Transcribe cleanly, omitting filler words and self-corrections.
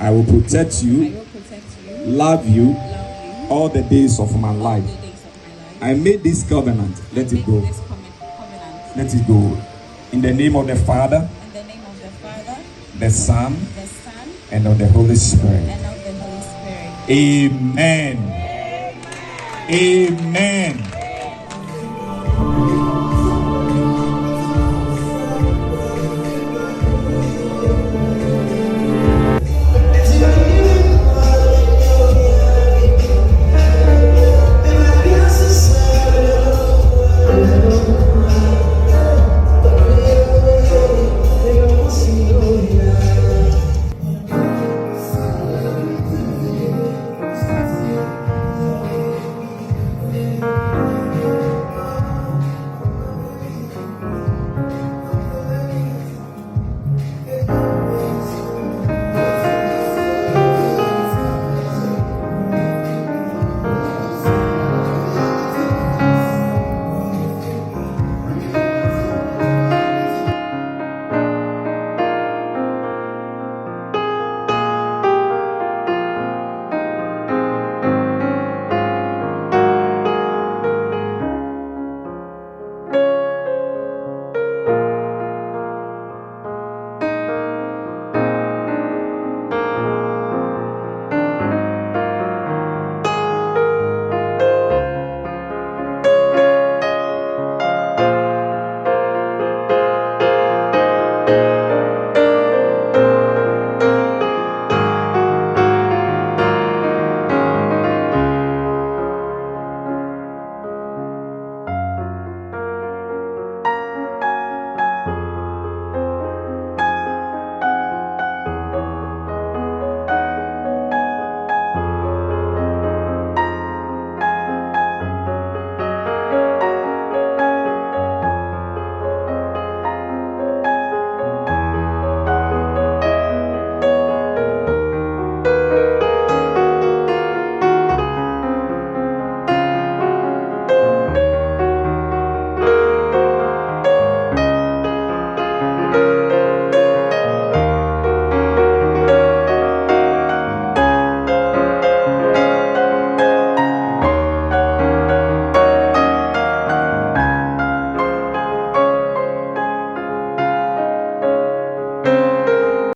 I will protect you, love you all the days of my life. I made this covenant. Let it go. Let it go. In the name of the Father, the Son, and of the Holy Spirit. Amen. Amen.